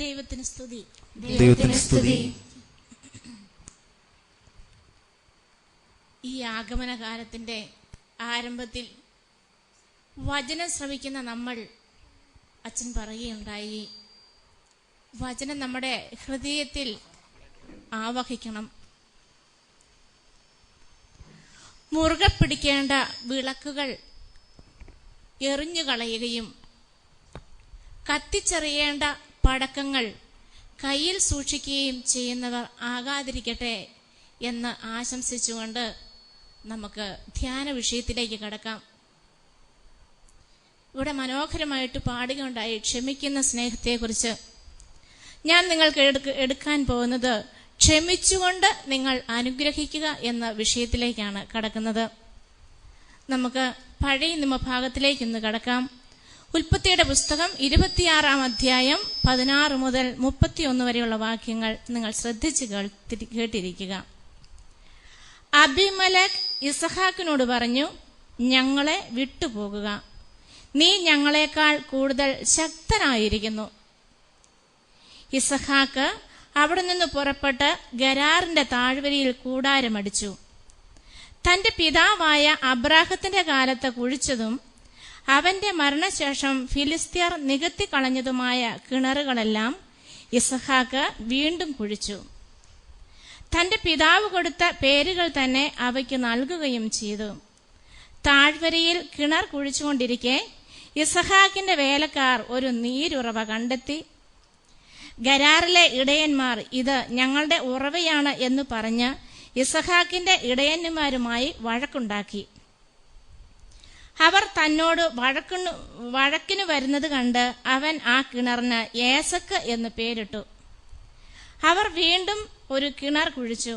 ദൈവത്തിന് സ്തുതി. ദൈവത്തിന് സ്തുതി. ഈ ആഗമന കാലത്തിന്റെ ആരംഭത്തിൽ വചനം ശ്രവിക്കുന്ന നമ്മൾ, അച്ഛൻ പറയുകയുണ്ടായി, വചനം നമ്മുടെ ഹൃദയത്തിൽ ആവഹിക്കണം. മുറുകെ പിടിക്കേണ്ട വിളക്കുകൾ എറിഞ്ഞു കളയുകയും കത്തിച്ചെറിയേണ്ട പടക്കങ്ങൾ കയ്യിൽ സൂക്ഷിക്കുകയും ചെയ്യുന്നവർ ആകാതിരിക്കട്ടെ എന്ന് ആശംസിച്ചുകൊണ്ട് നമുക്ക് ധ്യാന വിഷയത്തിലേക്ക് കടക്കാം. ഇവിടെ മനോഹരമായിട്ട് പാടുകയുണ്ടായി ക്ഷമിക്കുന്ന സ്നേഹത്തെക്കുറിച്ച്. ഞാൻ നിങ്ങൾക്ക് എടുക്കാൻ പോകുന്നത് ക്ഷമിച്ചുകൊണ്ട് നിങ്ങൾ അനുഗ്രഹിക്കുക എന്ന വിഷയത്തിലേക്കാണ് കടക്കുന്നത്. നമുക്ക് പഴയ നിയമഭാഗത്തിലേക്കൊന്ന് കടക്കാം. ഉൽപ്പത്തിയുടെ പുസ്തകം 26-ാം അധ്യായം 16 മുതൽ 31 വരെയുള്ള വാക്യങ്ങൾ നിങ്ങൾ ശ്രദ്ധിച്ച് കേട്ടിരിക്കുക. അബീമേലെക്ക് ഇസഹാക്കിനോട് പറഞ്ഞു, ഞങ്ങളെ വിട്ടുപോകുക, നീ ഞങ്ങളെക്കാൾ കൂടുതൽ ശക്തനായിരിക്കുന്നു. ഇസഹാക്ക് അവിടെ നിന്ന് പുറപ്പെട്ട് ഗരാറിന്റെ താഴ്വരയിൽ കൂടാരമടിച്ചു. തന്റെ പിതാവായ അബ്രാഹത്തിന്റെ കാലത്ത് കുഴിച്ചതും അവന്റെ മരണശേഷം ഫിലിസ്ത്യർ നികത്തിക്കളഞ്ഞതുമായ കിണറുകളെല്ലാം ഇസഹാക്ക് വീണ്ടും കുഴിച്ചു. തന്റെ പിതാവ് കൊടുത്ത പേരുകൾ തന്നെ അവയ്ക്ക് നൽകുകയും ചെയ്തു. താഴ്വരയിൽ കിണർ കുഴിച്ചുകൊണ്ടിരിക്കെ ഇസഹാക്കിന്റെ വേലക്കാർ ഒരു നീരുറവ കണ്ടെത്തി. ഗരാറിലെ ഇടയന്മാർ ഇത് ഞങ്ങളുടെ ഉറവയാണ് എന്ന് പറഞ്ഞ് ഇസഹാക്കിന്റെ ഇടയന്മാരുമായി വഴക്കുണ്ടാക്കി. അവർ തന്നോട് വഴക്കിനു വരുന്നത് കണ്ട് അവൻ ആ കിണറിന് ഏസക്ക് എന്ന് പേരിട്ടു. അവർ വീണ്ടും ഒരു കിണർ കുഴിച്ചു.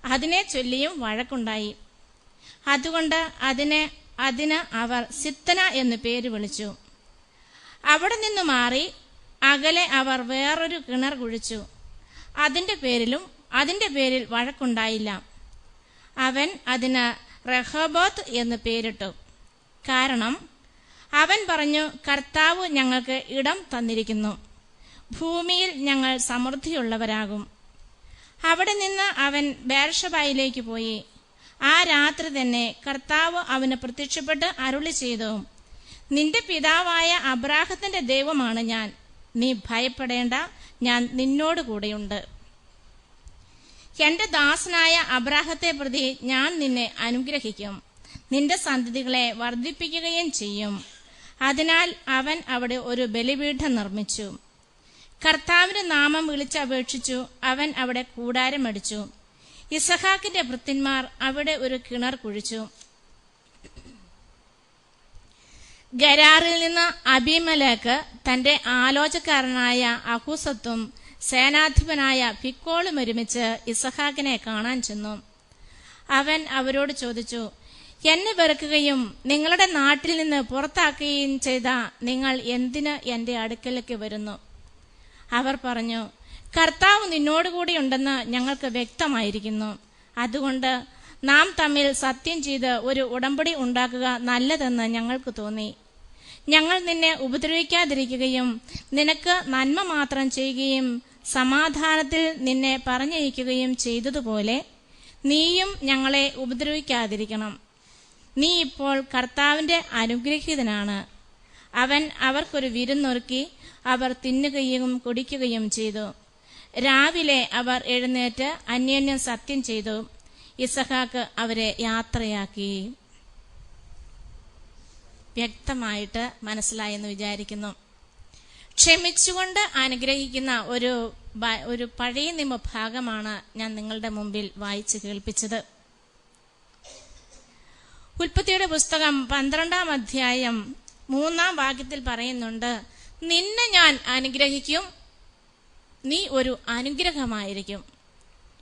അതിനെ ചൊല്ലിയും വഴക്കുണ്ടായി. അതുകൊണ്ട് അതിന് അവർ സിത്തന എന്ന് പേര് വിളിച്ചു. അവിടെ നിന്ന് മാറി അകലെ അവർ വേറൊരു കിണർ കുഴിച്ചു. അതിന്റെ പേരിൽ വഴക്കുണ്ടായില്ല. അവൻ അതിന് റഹോബോത്ത് എന്ന് പേരിട്ടു. കാരണം അവൻ പറഞ്ഞു, കർത്താവ് ഞങ്ങൾക്ക് ഇടം തന്നിരിക്കുന്നു, ഭൂമിയിൽ ഞങ്ങൾ സമൃദ്ധിയുള്ളവരാകും. അവിടെ നിന്ന് അവൻ ബേർഷബയിലേക്ക് പോയി. ആ രാത്രി തന്നെ കർത്താവ് അവന് പ്രത്യക്ഷപ്പെട്ട് അരുളി ചെയ്തു, നിന്റെ പിതാവായ അബ്രാഹത്തിന്റെ ദൈവമാണ് ഞാൻ, നീ ഭയപ്പെടേണ്ട, ഞാൻ നിന്നോട് കൂടെയുണ്ട്. എന്റെ ദാസനായ അബ്രാഹത്തെ പ്രതി ഞാൻ നിന്നെ അനുഗ്രഹിക്കും, നിന്റെ സന്തതികളെ വർദ്ധിപ്പിക്കുകയും ചെയ്യും. അതിനാൽ അവൻ അവിടെ ഒരു ബലിപീഠം നിർമ്മിച്ചു. കർത്താവിന്റെ നാമം വിളിച്ചപേക്ഷിച്ചു. അവൻ അവിടെ കൂടാരമടിച്ചു. ഇസഹാക്കിന്റെ ഭൃത്യന്മാർ അവിടെ ഒരു കിണർ കുഴിച്ചു. ഗരാറിൽ നിന്ന് അബീമേലെക്ക് തന്റെ ആലോചനക്കാരനായ അഹൂസത്തും സേനാധിപനായ ഫിക്കോളും ഒരുമിച്ച് ഇസഹാക്കിനെ കാണാൻ ചെന്നു. അവൻ അവരോട് ചോദിച്ചു, എന്നെ വെറുക്കുകയും നിങ്ങളുടെ നാട്ടിൽ നിന്ന് പുറത്താക്കുകയും ചെയ്ത നിങ്ങൾ എന്തിന് എന്റെ അടുക്കലേക്ക് വരുന്നു? അവർ പറഞ്ഞു, കർത്താവ് നിന്നോടുകൂടി ഉണ്ടെന്ന് ഞങ്ങൾക്ക് വ്യക്തമായിരിക്കുന്നു. അതുകൊണ്ട് നാം തമ്മിൽ സത്യം ചെയ്ത് ഒരു ഉടമ്പടി ഉണ്ടാക്കുക നല്ലതെന്ന് ഞങ്ങൾക്ക് തോന്നി. ഞങ്ങൾ നിന്നെ ഉപദ്രവിക്കാതിരിക്കുകയും നിനക്ക് നന്മ മാത്രം ചെയ്യുകയും സമാധാനത്തിൽ നിന്നെ പറഞ്ഞയക്കുകയും ചെയ്തതുപോലെ നീയും ഞങ്ങളെ ഉപദ്രവിക്കാതിരിക്കണം. നീ ഇപ്പോൾ കർത്താവിന്റെ അനുഗ്രഹീതനാണ്. അവൻ അവർക്കൊരു വിരുന്നൊരുക്കി. അവർ തിന്നുകയും കുടിക്കുകയും ചെയ്തു. രാവിലെ അവർ എഴുന്നേറ്റ് അന്യോന്യം സത്യം ചെയ്തു. ഇസഹാക്ക് അവരെ യാത്രയാക്കി. വ്യക്തമായിട്ട് മനസ്സിലായെന്ന് വിചാരിക്കുന്നു. ക്ഷമിച്ചുകൊണ്ട് അനുഗ്രഹിക്കുന്ന ഒരു പഴയ നിയമ ഭാഗമാണ് ഞാൻ നിങ്ങളുടെ മുമ്പിൽ വായിച്ചു കേൾപ്പിച്ചത്. ഉൽപ്പത്തിയുടെ പുസ്തകം 12-ാം അധ്യായം 3-ാം വാക്യത്തിൽ പറയുന്നുണ്ട്, നിന്നെ ഞാൻ അനുഗ്രഹിക്കും, നീ ഒരു അനുഗ്രഹമായിരിക്കും.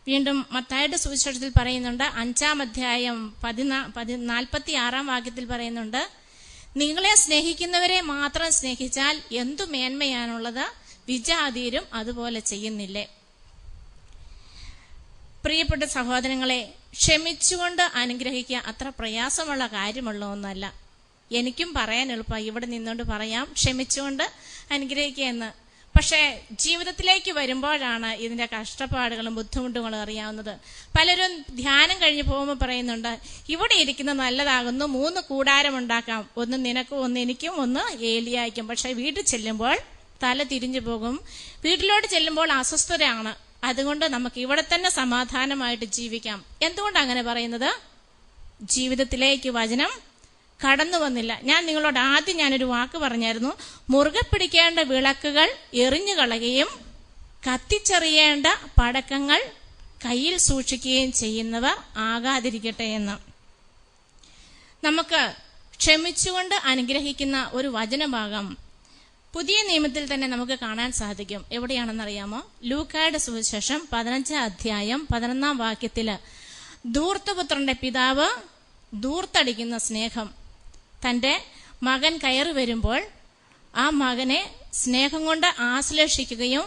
വീണ്ടും മത്തായിയുടെ സുവിശേഷത്തിൽ പറയുന്നുണ്ട്, 5-ാം അധ്യായം 46-ാം വാക്യത്തിൽ പറയുന്നുണ്ട്, നിങ്ങളെ സ്നേഹിക്കുന്നവരെ മാത്രം സ്നേഹിച്ചാൽ എന്തു മേന്മയാണുള്ളത്, വിജാതീയരും അതുപോലെ ചെയ്യുന്നില്ലേ? പ്രിയപ്പെട്ട സഹോദരങ്ങളെ, ക്ഷമിച്ചുകൊണ്ട് അനുഗ്രഹിക്കുക അത്ര പ്രയാസമുള്ള കാര്യമുള്ള ഒന്നല്ല. എനിക്കും പറയാൻ എളുപ്പമായി, ഇവിടെ നിന്നുകൊണ്ട് പറയാം ക്ഷമിച്ചുകൊണ്ട് അനുഗ്രഹിക്കുക എന്ന്. പക്ഷെ ജീവിതത്തിലേക്ക് വരുമ്പോഴാണ് ഇതിന്റെ കഷ്ടപ്പാടുകളും ബുദ്ധിമുട്ടുകളും അറിയാവുന്നത്. പലരും ധ്യാനം കഴിഞ്ഞ് പോകുമ്പോൾ പറയുന്നുണ്ട്, ഇവിടെ ഇരിക്കുന്നത് നല്ലതാകുന്നു, 3 കൂടാരം ഉണ്ടാക്കാം, ഒന്ന് നിനക്കും ഒന്ന് എനിക്കും ഒന്ന് ഏലിയായ്ക്കും. പക്ഷെ വീട്ടിൽ ചെല്ലുമ്പോൾ തല തിരിഞ്ഞു പോകും, വീട്ടിലോട്ട് ചെല്ലുമ്പോൾ അസ്വസ്ഥതയാണ്. അതുകൊണ്ട് നമുക്ക് ഇവിടെ തന്നെ സമാധാനമായിട്ട് ജീവിക്കാം. എന്തുകൊണ്ടാണ് അങ്ങനെ പറയുന്നത്? ജീവിതത്തിലേക്ക് വചനം കടന്നു വന്നില്ല. ഞാൻ നിങ്ങളോട് ആദ്യം ഞാനൊരു വാക്ക് പറഞ്ഞായിരുന്നു, മുറുകെ പിടിക്കേണ്ട വിളക്കുകൾ എറിഞ്ഞു കളയുകയും കത്തിച്ചെറിയേണ്ട പടക്കങ്ങൾ കയ്യിൽ സൂക്ഷിക്കുകയും ചെയ്യുന്നവർ ആകാതിരിക്കട്ടെ എന്ന്. നമുക്ക് ക്ഷമിച്ചുകൊണ്ട് അനുഗ്രഹിക്കുന്ന ഒരു വചനഭാഗം പുതിയ നിയമത്തിൽ തന്നെ നമുക്ക് കാണാൻ സാധിക്കും. എവിടെയാണെന്നറിയാമോ? ലൂക്കായുടെ സുവിശേഷം 15 അധ്യായം 11 വാക്യത്തില് ധൂർത്തപുത്രന്റെ പിതാവ് ധൂർത്തടിക്കുന്ന സ്നേഹം. തന്റെ മകൻ കയറി വരുമ്പോൾ ആ മകനെ സ്നേഹം കൊണ്ട് ആശ്ലേഷിക്കുകയും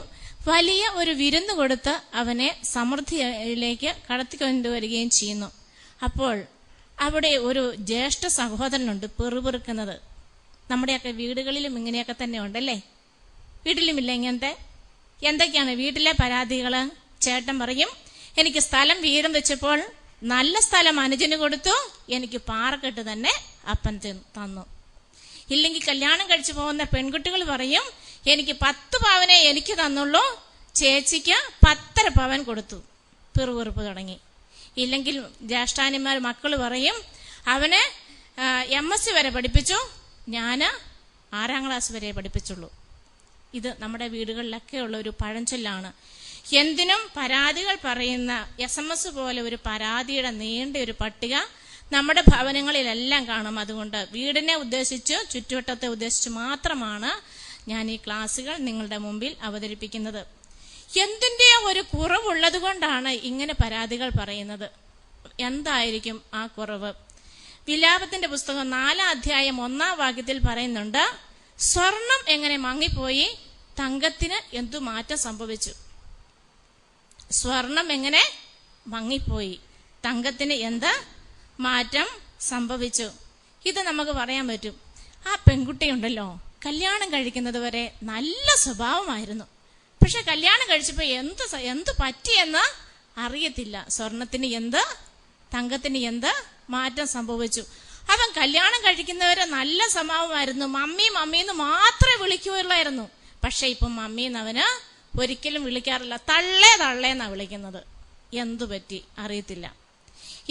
വലിയ ഒരു വിരുന്ന് കൊടുത്ത് അവനെ സമൃദ്ധിയിലേക്ക് കടത്തിക്കൊണ്ടുവരികയും ചെയ്യുന്നു. അപ്പോൾ അവിടെ ഒരു ജ്യേഷ്ഠ സഹോദരനുണ്ട് പെറുപെറുക്കുന്നത്. നമ്മുടെയൊക്കെ വീടുകളിലും ഇങ്ങനെയൊക്കെ തന്നെ ഉണ്ടല്ലേ? വീട്ടിലുമില്ല ഇങ്ങനത്തെ? എന്തൊക്കെയാണ് വീട്ടിലെ പരാതികള്? ചേട്ടൻ പറയും, എനിക്ക് സ്ഥലം വീതം വെച്ചപ്പോൾ നല്ല സ്ഥലം അനുജന് കൊടുത്തു, എനിക്ക് പാറക്കെട്ട് തന്നെ അപ്പൻ തന്നു. ഇല്ലെങ്കിൽ കല്യാണം കഴിച്ചു പോകുന്ന പെൺകുട്ടികൾ പറയും, എനിക്ക് 10 പവനെ എനിക്ക് തന്നുള്ളൂ, ചേച്ചിക്ക് 10.5 പവൻ കൊടുത്തു. പിറുപിറുപ്പ് തുടങ്ങി. ഇല്ലെങ്കിൽ ജ്യേഷ്ഠാനിമാർ മക്കൾ പറയും, അവന് MSc വരെ പഠിപ്പിച്ചു, ഞാൻ 6ാം ക്ലാസ് വരെ പഠിപ്പിച്ചുള്ളൂ. ഇത് നമ്മുടെ വീടുകളിലൊക്കെ ഉള്ള ഒരു പഴഞ്ചൊല്ലാണ്. എന്തിനും പരാതികൾ പറയുന്ന SMS പോലെ ഒരു പരാതിയുടെ നീണ്ട ഒരു പട്ടിക നമ്മുടെ ഭവനങ്ങളിലെല്ലാം കാണും. അതുകൊണ്ട് വീടിനെ ഉദ്ദേശിച്ച്, ചുറ്റുവട്ടത്തെ ഉദ്ദേശിച്ച് മാത്രമാണ് ഞാൻ ഈ ക്ലാസ്സുകൾ നിങ്ങളുടെ മുമ്പിൽ അവതരിപ്പിക്കുന്നത്. എന്തിന്റെ ഒരു കുറവുള്ളത് കൊണ്ടാണ് ഇങ്ങനെ പരാതികൾ പറയുന്നത്? എന്തായിരിക്കും ആ കുറവ്? വിലാപത്തിന്റെ പുസ്തകം 4 അധ്യായം 1 വാക്യത്തിൽ പറയുന്നുണ്ട്, സ്വർണം എങ്ങനെ മങ്ങിപ്പോയി, തങ്കത്തിന് എന്തു മാറ്റം സംഭവിച്ചു. സ്വർണം എങ്ങനെ മങ്ങിപ്പോയി, തങ്കത്തിന് എന്ത് മാറ്റം സംഭവിച്ചു. ഇത് നമുക്ക് പറയാൻ പറ്റും. ആ പെൺകുട്ടിയുണ്ടല്ലോ, കല്യാണം കഴിക്കുന്നത് വരെ നല്ല സ്വഭാവമായിരുന്നു. പക്ഷെ കല്യാണം കഴിച്ചപ്പോ എന്ത് പറ്റിയെന്ന് അറിയത്തില്ല. സ്വർണത്തിന് എന്ത്, തങ്കത്തിന് എന്ത് മാറ്റം സംഭവിച്ചു. അവൻ കല്യാണം കഴിക്കുന്നവരെ നല്ല സ്വഭാവമായിരുന്നു, മമ്മി മമ്മീന്ന് മാത്രമേ വിളിക്കുകയുള്ളായിരുന്നു. പക്ഷെ ഇപ്പം മമ്മീന്ന് അവന് ഒരിക്കലും വിളിക്കാറില്ല, തള്ളേന്നാ വിളിക്കുന്നത്. എന്തു പറ്റി അറിയത്തില്ല.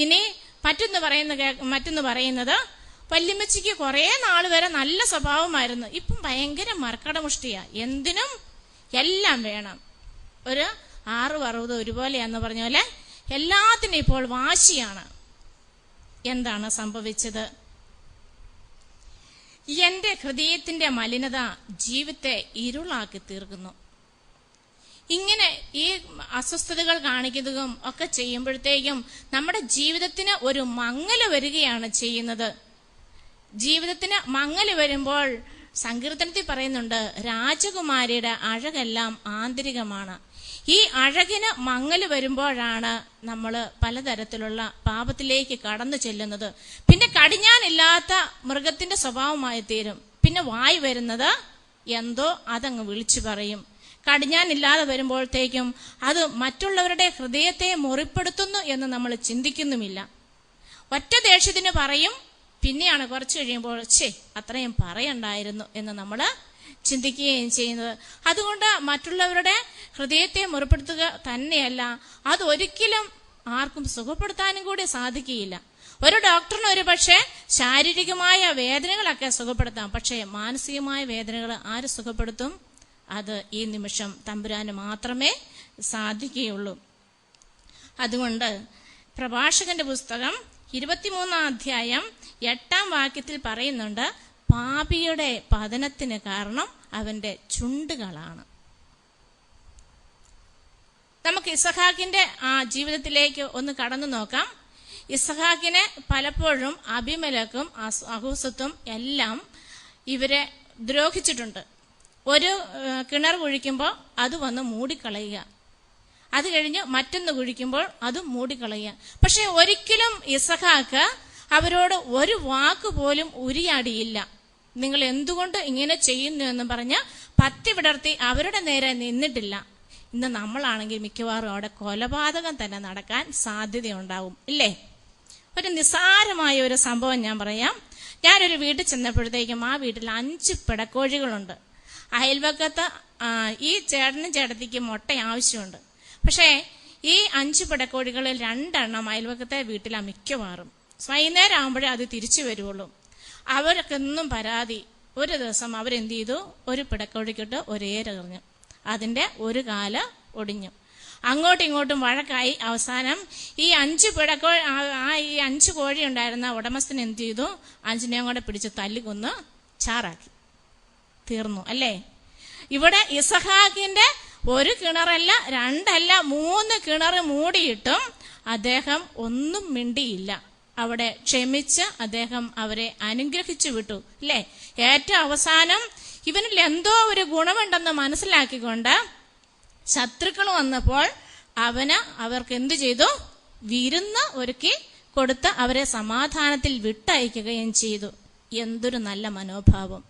ഇനി മറ്റൊന്ന് പറയുന്നത്, വല്യമ്മച്ചിക്ക് കുറെ നാൾ വരെ നല്ല സ്വഭാവമായിരുന്നു, ഇപ്പം ഭയങ്കര മർക്കടമുഷ്ടിയാ, എന്തിനും എല്ലാം വേണം. ഒരു 6-60 ഒരുപോലെയാന്ന് പറഞ്ഞ പോലെ എല്ലാത്തിനും ഇപ്പോൾ വാശിയാണ്. എന്താണ് സംഭവിച്ചത്? എന്റെ ഹൃദയത്തിന്റെ മലിനത ജീവിതത്തെ ഇരുളാക്കി തീർക്കുന്നു. ഇങ്ങനെ ഈ അസ്വസ്ഥതകൾ കാണിക്കുന്നതും ഒക്കെ ചെയ്യുമ്പോഴത്തേക്കും നമ്മുടെ ജീവിതത്തിന് ഒരു മങ്ങല് വരികയാണ് ചെയ്യുന്നത്. ജീവിതത്തിന് മങ്ങല് വരുമ്പോൾ സങ്കീർത്തനത്തിൽ പറയുന്നുണ്ട്, രാജകുമാരിയുടെ അഴകെല്ലാം ആന്തരികമാണ്. ഈ അഴകിന് മങ്ങല് വരുമ്പോഴാണ് നമ്മൾ പലതരത്തിലുള്ള പാപത്തിലേക്ക് കടന്നു ചെല്ലുന്നത്. പിന്നെ കടിഞ്ഞാനില്ലാത്ത മൃഗത്തിന്റെ സ്വഭാവമായി തീരും. പിന്നെ വായി വരുന്നത് എന്തോ അതങ്ങ് വിളിച്ചു പറയും. കടിഞ്ഞാനില്ലാതെ വരുമ്പോഴത്തേക്കും അത് മറ്റുള്ളവരുടെ ഹൃദയത്തെ മുറിപ്പെടുത്തുന്നു എന്ന് നമ്മൾ ചിന്തിക്കുന്നുമില്ല. ഒറ്റ ദേഷ്യത്തിന് പറയും, പിന്നെയാണ് കുറച്ച് കഴിയുമ്പോൾ അത്രയും പറയണ്ടായിരുന്നു എന്ന് നമ്മൾ ചിന്തിക്കുകയും ചെയ്യുന്നത്. അതുകൊണ്ട് മറ്റുള്ളവരുടെ ഹൃദയത്തെ മുറിപ്പെടുത്തുക തന്നെയല്ല, അതൊരിക്കലും ആർക്കും സുഖപ്പെടുത്താനും കൂടി സാധിക്കുകയില്ല. ഒരു ഡോക്ടറിന് ഒരു പക്ഷേ ശാരീരികമായ വേദനകളൊക്കെ സുഖപ്പെടുത്താം, പക്ഷേ മാനസികമായ വേദനകൾ ആര് സുഖപ്പെടുത്തും? അത് ഈ നിമിഷം തമ്പുരാന് മാത്രമേ സാധിക്കുകയുള്ളൂ. അതുകൊണ്ട് പ്രഭാഷകന്റെ പുസ്തകം 23 അധ്യായം 8 വാക്യത്തിൽ പറയുന്നുണ്ട്, പാപിയുടെ പതനത്തിന് കാരണം അവന്റെ ചുണ്ടുകളാണ്. നമുക്ക് ഇസഹാക്കിന്റെ ആ ജീവിതത്തിലേക്ക് ഒന്ന് കടന്നു നോക്കാം. ഇസഹാക്കിനെ പലപ്പോഴും അബിമേലെക്കും അഹൂസത്തും എല്ലാം ഇവരെ ദ്രോഹിച്ചിട്ടുണ്ട്. ഒരു കിണർ കുഴിക്കുമ്പോൾ അത് വന്ന് മൂടിക്കളയുക, അത് കഴിഞ്ഞ് മറ്റൊന്ന് കുഴിക്കുമ്പോൾ അതും മൂടിക്കളയുക. പക്ഷെ ഒരിക്കലും ഇസഹാക്ക് അവരോട് ഒരു വാക്ക് പോലും ഉരിയാടിയില്ല. നിങ്ങൾ എന്തുകൊണ്ട് ഇങ്ങനെ ചെയ്യുന്നു എന്ന് പറഞ്ഞ് പത്തി വിടർത്തി അവരുടെ നേരെ നിന്നിട്ടില്ല. ഇന്ന് നമ്മളാണെങ്കിൽ മിക്കവാറും അവിടെ കൊലപാതകം തന്നെ നടക്കാൻ സാധ്യതയുണ്ടാവും, ഇല്ലേ? ഒരു നിസ്സാരമായ ഒരു സംഭവം ഞാൻ പറയാം. ഞാനൊരു വീട്ടിൽ ചെന്നപ്പോഴത്തേക്കും ആ വീട്ടിൽ 5 പിടക്കോഴികളുണ്ട്. അയൽവക്കത്ത് ഈ ചേട്ടനും ചേട്ടത്തിക്കും മുട്ട ആവശ്യമുണ്ട്. പക്ഷേ ഈ 5 പിടക്കോഴികളിൽ 2 എണ്ണം അയൽവക്കത്തെ വീട്ടിലാണ് മിക്കവാറും. വൈകുന്നേരം ആകുമ്പോഴേ അത് തിരിച്ചു വരുവുള്ളൂ. അവർക്കൊന്നും പരാതി. ഒരു ദിവസം അവരെന്ത് ചെയ്തു, ഒരു പിടക്കോഴിക്കിട്ട് ഒരേരെറിഞ്ഞു. അതിന്റെ ഒരു കാല് ഒടിഞ്ഞു. അങ്ങോട്ടും ഇങ്ങോട്ടും വഴക്കായി. അവസാനം ഈ 5 കോഴി ഉണ്ടായിരുന്ന ഉടമസ്ഥൻ എന്ത് ചെയ്തു, 5നെയും കൂടെ പിടിച്ച് തല്ലിക്കൊന്ന് ചാറാക്കി. തീർന്നു, അല്ലേ? ഇവിടെ ഇസഹാക്കിന്റെ 1 കിണറല്ല, 2 അല്ല, 3 കിണർ മൂടിയിട്ടും അദ്ദേഹം ഒന്നും മിണ്ടിയില്ല. അവിടെ ക്ഷമിച്ച് അദ്ദേഹം അവരെ അനുഗ്രഹിച്ചു വിട്ടു, അല്ലേ? ഏറ്റവും അവസാനം ഇവനിൽ എന്തോ ഒരു ഗുണമുണ്ടെന്ന് മനസ്സിലാക്കിക്കൊണ്ട് ശത്രുക്കൾ വന്നപ്പോൾ അവർക്ക് എന്തു ചെയ്തു, വിരുന്ന് ഒരുക്കി കൊടുത്ത് അവരെ സമാധാനത്തിൽ വിട്ടയക്കുകയും ചെയ്തു. എന്തൊരു നല്ല മനോഭാവം!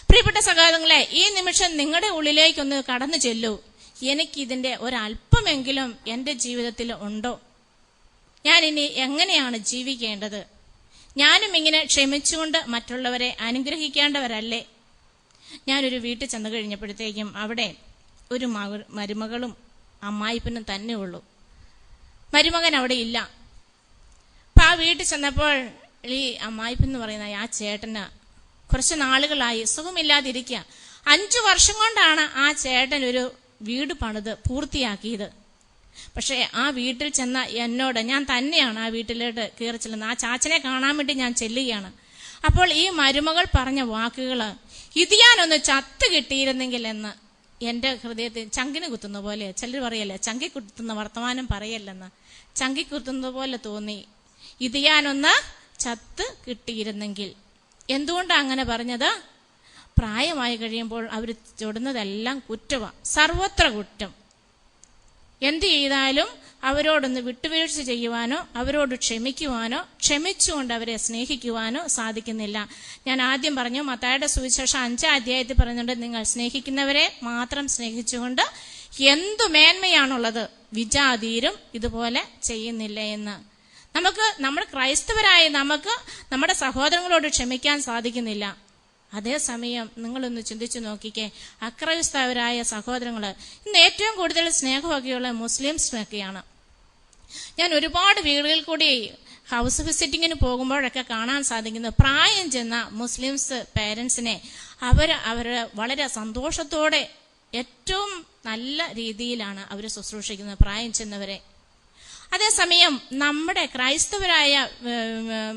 പ്രിയപ്പെട്ട സഹോദരങ്ങളെ, ഈ നിമിഷം നിങ്ങളുടെ ഉള്ളിലേക്കൊന്ന് കടന്നു ചെല്ലൂ. എനിക്കിതിന്റെ ഒരല്പമെങ്കിലും എൻ്റെ ജീവിതത്തിൽ ഉണ്ടോ? ഞാൻ ഇനി എങ്ങനെയാണ് ജീവിക്കേണ്ടത്? ഞാനും ഇങ്ങനെ ക്ഷമിച്ചുകൊണ്ട് മറ്റുള്ളവരെ അനുഗ്രഹിക്കേണ്ടവരല്ലേ? ഞാനൊരു വീട്ടിൽ ചെന്ന് കഴിഞ്ഞപ്പോഴത്തേക്കും അവിടെ ഒരു മരുമകളും അമ്മായിപ്പനും തന്നെ ഉള്ളൂ. മരുമകൻ അവിടെ ഇല്ല. അപ്പൊ ആ വീട്ടിൽ ചെന്നപ്പോൾ ഈ അമ്മായിപ്പൻ എന്ന് പറയുന്ന ആ ചേട്ടന് കുറച്ച് നാളുകളായി സുഖമില്ലാതിരിക്കുക. 5 വർഷം കൊണ്ടാണ് ആ ചേട്ടൻ ഒരു വീട് പണിത് പൂർത്തിയാക്കിയത്. പക്ഷെ ആ വീട്ടിൽ ചെന്ന എന്നോട്, ഞാൻ തന്നെയാണ് ആ വീട്ടിലോട്ട് കയറി ചെല്ലുന്നത്, ആ ചാച്ചനെ കാണാൻ വേണ്ടി ഞാൻ ചെല്ലുകയാണ്. അപ്പോൾ ഈ മരുമകൾ പറഞ്ഞ വാക്കുകള്, ഇത് ഞാനൊന്ന് ചത്ത് കിട്ടിയിരുന്നെങ്കിൽ എന്ന് എന്റെ ഹൃദയത്തിൽ ചങ്കിന് കുത്തുന്ന പോലെ. ചിലർ പറയല്ലേ, ചങ്കി കുത്തുന്ന വർത്തമാനം പറയല്ലെന്ന്. ചങ്കി കുത്തുന്നത് പോലെ തോന്നി. ഇത് ഞാനൊന്ന് ചത്ത് കിട്ടിയിരുന്നെങ്കിൽ. എന്തുകൊണ്ടാണ് അങ്ങനെ പറഞ്ഞത്? പ്രായമായി കഴിയുമ്പോൾ അവർ തൊടുന്നതെല്ലാം കുറ്റമാണ്, സർവത്ര കുറ്റം. എന്ത് ചെയ്താലും അവരോടൊന്ന് വിട്ടുവീഴ്ച ചെയ്യുവാനോ അവരോട് ക്ഷമിക്കുവാനോ ക്ഷമിച്ചുകൊണ്ട് അവരെ സ്നേഹിക്കുവാനോ സാധിക്കുന്നില്ല. ഞാൻ ആദ്യം പറഞ്ഞു, മത്തായിയുടെ സുവിശേഷം 5-ാം അധ്യായത്തിൽ പറയുന്നുണ്ട്, നിങ്ങൾ സ്നേഹിക്കുന്നവരെ മാത്രം സ്നേഹിച്ചുകൊണ്ട് എന്തു മേന്മയാണുള്ളത്, വിജാതീരും ഇതുപോലെ ചെയ്യുന്നില്ല എന്ന്. നമ്മൾ ക്രൈസ്തവരായ നമുക്ക് നമ്മുടെ സഹോദരങ്ങളോട് ക്ഷമിക്കാൻ സാധിക്കുന്നില്ല. അതേസമയം നിങ്ങളൊന്ന് ചിന്തിച്ചു നോക്കിക്കേ, അക്രൈസ്തവരായ സഹോദരങ്ങൾ ഇന്ന് ഏറ്റവും കൂടുതൽ സ്നേഹമൊക്കെയുള്ള മുസ്ലിംസിനൊക്കെയാണ്. ഞാൻ ഒരുപാട് വീടുകളിൽ കൂടി ഹൗസ് വിസിറ്റിങ്ങിന് പോകുമ്പോഴൊക്കെ കാണാൻ സാധിക്കുന്നത്, പ്രായം ചെന്ന മുസ്ലിംസ് പേരൻസിനെ അവർ വളരെ സന്തോഷത്തോടെ ഏറ്റവും നല്ല രീതിയിലാണ് അവർ ശുശ്രൂഷിക്കുന്നത്, പ്രായം ചെന്നവരെ. അതേസമയം നമ്മുടെ ക്രൈസ്തവരായ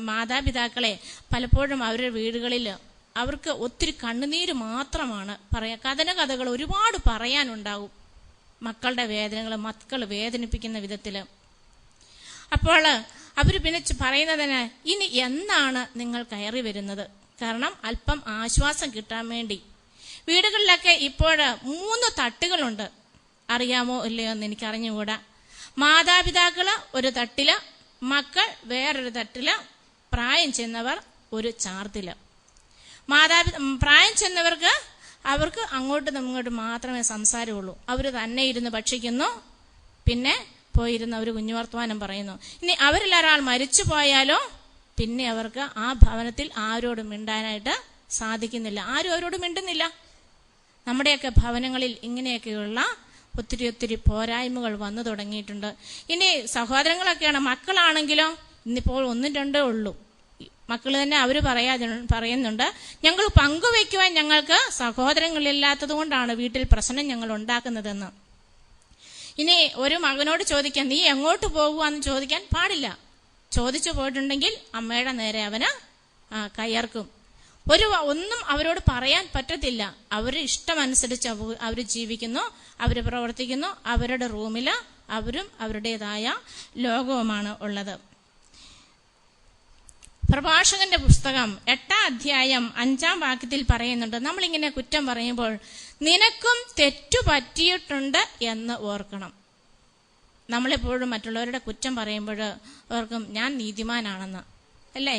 മാതാപിതാക്കളെ പലപ്പോഴും അവരുടെ വീടുകളിൽ അവർക്ക് ഒത്തിരി കണ്ണുനീര് മാത്രമാണ് കഥകൾ ഒരുപാട് പറയാനുണ്ടാവും. മക്കളുടെ വേദനകൾ മക്കൾ വേദനിപ്പിക്കുന്ന വിധത്തില്. അപ്പോൾ അവർ പിന്നെ പറയുന്നതിന്, ഇനി എന്നാണ് നിങ്ങൾ കയറി വരുന്നത്? കാരണം അല്പം ആശ്വാസം കിട്ടാൻ വേണ്ടി വീടുകളിലൊക്കെ ഇപ്പോൾ 3 തട്ടുകളുണ്ട്. അറിയാമോ ഇല്ലയോ എന്ന് എനിക്ക് അറിഞ്ഞുകൂടാ. മാതാപിതാക്കള് ഒരു തട്ടില്, മക്കൾ വേറൊരു തട്ടില്, പ്രായം ചെന്നവർ ഒരു ചാർത്തില്. പ്രായം ചെന്നവർക്ക് അവർക്ക് അങ്ങോട്ടും ഇങ്ങോട്ടും മാത്രമേ സംസാരമുള്ളൂ. അവർ തന്നെ ഇരുന്ന് ഭക്ഷിക്കുന്നു, പിന്നെ പോയിരുന്ന് അവർ കുഞ്ഞുവർത്തമാനം പറയുന്നു. ഇനി അവരിൽ ഒരാൾ മരിച്ചു പോയാലോ പിന്നെ അവർക്ക് ആ ഭവനത്തിൽ ആരോടും മിണ്ടാനായിട്ട് സാധിക്കുന്നില്ല, ആരും അവരോട് മിണ്ടുന്നില്ല. നമ്മുടെയൊക്കെ ഭവനങ്ങളിൽ ഇങ്ങനെയൊക്കെയുള്ള ഒത്തിരി പോരായ്മകൾ വന്നു തുടങ്ങിയിട്ടുണ്ട്. ഇനി സഹോദരങ്ങളൊക്കെയാണ്, മക്കളാണെങ്കിലോ ഇന്നിപ്പോൾ 1-2 ഉള്ളൂ. മക്കൾ തന്നെ അവർ പറയുന്നുണ്ട്, ഞങ്ങൾ പങ്കുവെക്കുവാൻ ഞങ്ങൾക്ക് സഹോദരങ്ങളില്ലാത്തത് കൊണ്ടാണ് വീട്ടിൽ പ്രശ്നം ഞങ്ങൾ ഉണ്ടാക്കുന്നതെന്ന്. ഇനി ഒരു മകനോട് ചോദിക്കാൻ, നീ എങ്ങോട്ട് പോകുവാന്ന് ചോദിക്കാൻ പാടില്ല. ചോദിച്ചു പോയിട്ടുണ്ടെങ്കിൽ അമ്മയുടെ നേരെ അവന് കയർക്കും. ഒന്നും അവരോട് പറയാൻ പറ്റത്തില്ല. അവരുടെ ഇഷ്ടമനുസരിച്ച് അവർ ജീവിക്കുന്നു, അവർ പ്രവർത്തിക്കുന്നു. അവരുടെ റൂമില് അവരും അവരുടേതായ ലോകവുമാണ് ഉള്ളത്. പ്രഭാഷകന്റെ പുസ്തകം 8-ാം അധ്യായം 5-ാം വാക്യത്തിൽ പറയുന്നുണ്ട്, നമ്മളിങ്ങനെ കുറ്റം പറയുമ്പോൾ നിനക്കും തെറ്റു പറ്റിയിട്ടുണ്ട് എന്ന് ഓർക്കണം. നമ്മളെപ്പോഴും മറ്റുള്ളവരുടെ കുറ്റം പറയുമ്പോൾ ഓർക്കും, ഞാൻ നീതിമാനാണെന്ന്, അല്ലേ?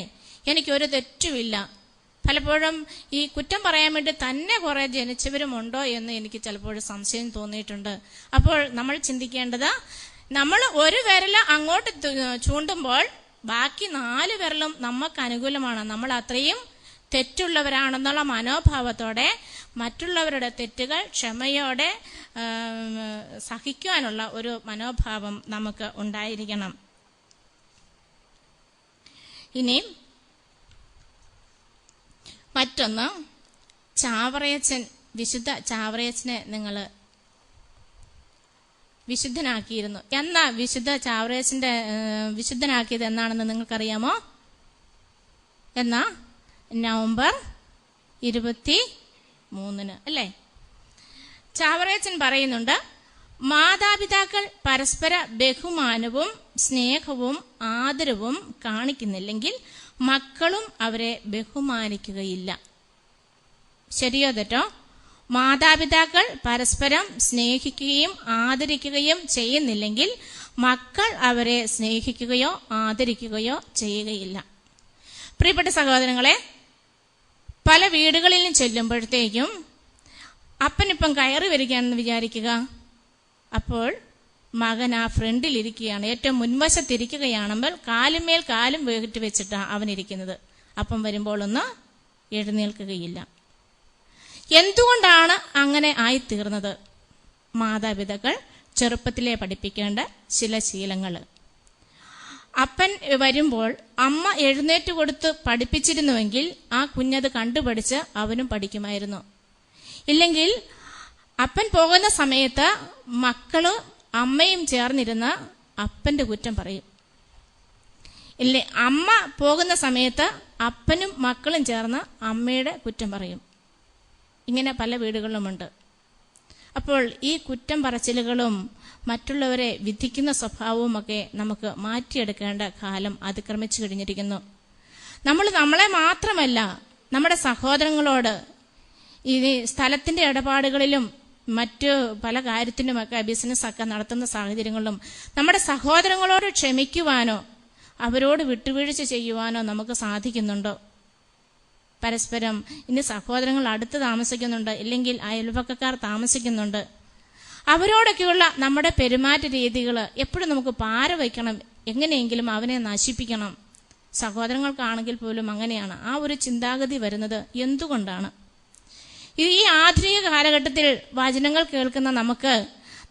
എനിക്കൊരു തെറ്റുമില്ല. പലപ്പോഴും ഈ കുറ്റം പറയാൻ വേണ്ടി തന്നെ കുറെ ജനിച്ചവരുമുണ്ടോ എന്ന് എനിക്ക് ചിലപ്പോൾ സംശയം തോന്നിയിട്ടുണ്ട്. അപ്പോൾ നമ്മൾ ചിന്തിക്കേണ്ടത്, നമ്മൾ ഒരു വിരൽ അങ്ങോട്ട് ചൂണ്ടുമ്പോൾ ബാക്കി 4 വിരലും നമുക്ക് അനുകൂലമാണ്, നമ്മൾ അത്രയും തെറ്റുള്ളവരാണെന്നുള്ള മനോഭാവത്തോടെ മറ്റുള്ളവരുടെ തെറ്റുകൾ ക്ഷമയോടെ സഹിക്കുവാനുള്ള ഒരു മനോഭാവം നമുക്ക് ഉണ്ടായിരിക്കണം. ഇനി മറ്റൊന്ന്, ചാവറയച്ചൻ, വിശുദ്ധ ചാവറയച്ചനെ നിങ്ങൾ വിശുദ്ധനാക്കിയിരുന്നു. എന്നാ വിശുദ്ധ ചാവറയച്ചന്റെ വിശുദ്ധനാക്കിയത് എന്നാണെന്ന് നിങ്ങൾക്കറിയാമോ? എന്നാ നവംബർ 23 അല്ലേ? ചാവറയച്ചൻ പറയുന്നുണ്ട്, മാതാപിതാക്കൾ പരസ്പര ബഹുമാനവും സ്നേഹവും ആദരവും കാണിക്കുന്നില്ലെങ്കിൽ മക്കളും അവരെ ബഹുമാനിക്കുകയില്ല. ശരിയോ തെറ്റോ? മാതാപിതാക്കൾ പരസ്പരം സ്നേഹിക്കുകയും ആദരിക്കുകയും ചെയ്യുന്നില്ലെങ്കിൽ മക്കൾ അവരെ സ്നേഹിക്കുകയോ ആദരിക്കുകയോ ചെയ്യുകയില്ല. പ്രിയപ്പെട്ട സഹോദരങ്ങളെ, പല വീടുകളിലും ചെല്ലുമ്പോഴത്തേക്കും അപ്പനിപ്പം കയറി വരികയാണെന്ന് വിചാരിക്കുക. അപ്പോൾ മകൻ ആ ഫ്രണ്ടിലിരിക്കുകയാണ്, ഏറ്റവും മുൻവശത്തിരിക്കുകയാണെങ്കിൽ കാലുമേൽ കാലും വേറിട്ട് വെച്ചിട്ടാണ് അവനിരിക്കുന്നത്. അപ്പം വരുമ്പോൾ ഒന്ന് എഴുന്നേൽക്കുകയില്ല. എന്തുകൊണ്ടാണ് അങ്ങനെ ആയിത്തീർന്നത്? മാതാപിതാക്കൾ ചെറുപ്പത്തിലെ പഠിപ്പിക്കേണ്ട ചില ശീലങ്ങൾ. അപ്പൻ വരുമ്പോൾ അമ്മ എഴുന്നേറ്റ് കൊടുത്ത് പഠിപ്പിച്ചിരുന്നുവെങ്കിൽ ആ കുഞ്ഞത് കണ്ടുപഠിച്ച് അവനും പഠിക്കുമായിരുന്നു. ഇല്ലെങ്കിൽ അപ്പൻ പോകുന്ന സമയത്ത് മക്കളും അമ്മയും ചേർന്നിരുന്ന് അപ്പന്റെ കുറ്റം പറയും. ഇല്ലേ, അമ്മ പോകുന്ന സമയത്ത് അപ്പനും മക്കളും ചേർന്ന് അമ്മയുടെ കുറ്റം പറയും. ഇങ്ങനെ പല വീടുകളിലുമുണ്ട്. അപ്പോൾ ഈ കുറ്റം പറച്ചിലുകളും മറ്റുള്ളവരെ വിധിക്കുന്ന സ്വഭാവവുമൊക്കെ നമുക്ക് മാറ്റിയെടുക്കേണ്ട കാലം അതിക്രമിച്ചു കഴിഞ്ഞിരിക്കുന്നു. നമ്മളെ മാത്രമല്ല, നമ്മുടെ സഹോദരങ്ങളോട് ഈ സ്ഥലത്തിന്റെ ഇടപാടുകളിലും മറ്റു പല കാര്യത്തിനുമൊക്കെ ബിസിനസ്സൊക്കെ നടത്തുന്ന സാഹചര്യങ്ങളിലും നമ്മുടെ സഹോദരങ്ങളോട് ക്ഷമിക്കുവാനോ അവരോട് വിട്ടുവീഴ്ച ചെയ്യുവാനോ നമുക്ക് സാധിക്കുന്നുണ്ടോ? പരസ്പരം ഇനി സഹോദരങ്ങൾ അടുത്ത് താമസിക്കുന്നുണ്ട്, ഇല്ലെങ്കിൽ അയൽപക്കക്കാർ താമസിക്കുന്നുണ്ട്, അവരോടൊക്കെയുള്ള നമ്മുടെ പെരുമാറ്റ രീതികൾ എപ്പോഴും നമുക്ക് പാര വയ്ക്കണം, എങ്ങനെയെങ്കിലും അവനെ നശിപ്പിക്കണം. സഹോദരങ്ങൾക്കാണെങ്കിൽ പോലും അങ്ങനെയാണ് ആ ഒരു ചിന്താഗതി വരുന്നത്. എന്തുകൊണ്ടാണ്? ഈ ആധുനിക കാലഘട്ടത്തിൽ വചനങ്ങൾ കേൾക്കുന്ന നമുക്ക്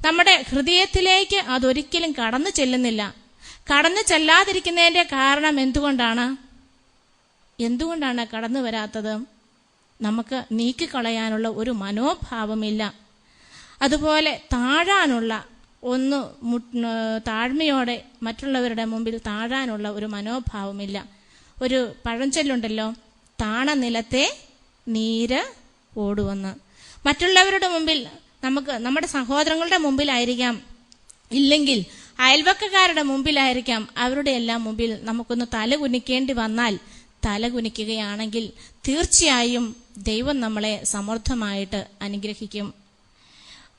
നമ്മുടെ ഹൃദയത്തിലേക്ക് അതൊരിക്കലും കടന്നു ചെല്ലുന്നില്ല. കടന്നു ചെല്ലാതിരിക്കുന്നതിന്റെ കാരണം എന്തുകൊണ്ടാണ് കടന്നു വരാത്തത്? നമുക്ക് നീക്കിക്കളയാനുള്ള ഒരു മനോഭാവമില്ല. അതുപോലെ താഴാനുള്ള താഴ്മയോടെ മറ്റുള്ളവരുടെ മുമ്പിൽ താഴാനുള്ള ഒരു മനോഭാവമില്ല. ഒരു പഴഞ്ചൊല്ലുണ്ടല്ലോ, താണ നിലത്തെ നീര് ഓടുവെന്ന്. മറ്റുള്ളവരുടെ മുമ്പിൽ, നമ്മുടെ സഹോദരങ്ങളുടെ മുമ്പിലായിരിക്കാം, ഇല്ലെങ്കിൽ അയൽവക്കക്കാരുടെ മുമ്പിലായിരിക്കാം, അവരുടെ എല്ലാം മുമ്പിൽ നമുക്കൊന്ന് തലകുനിക്കേണ്ടി വന്നാൽ തലകുനിക്കുകയാണെങ്കിൽ തീർച്ചയായും ദൈവം നമ്മളെ സമൃദ്ധമായിട്ട് അനുഗ്രഹിക്കും.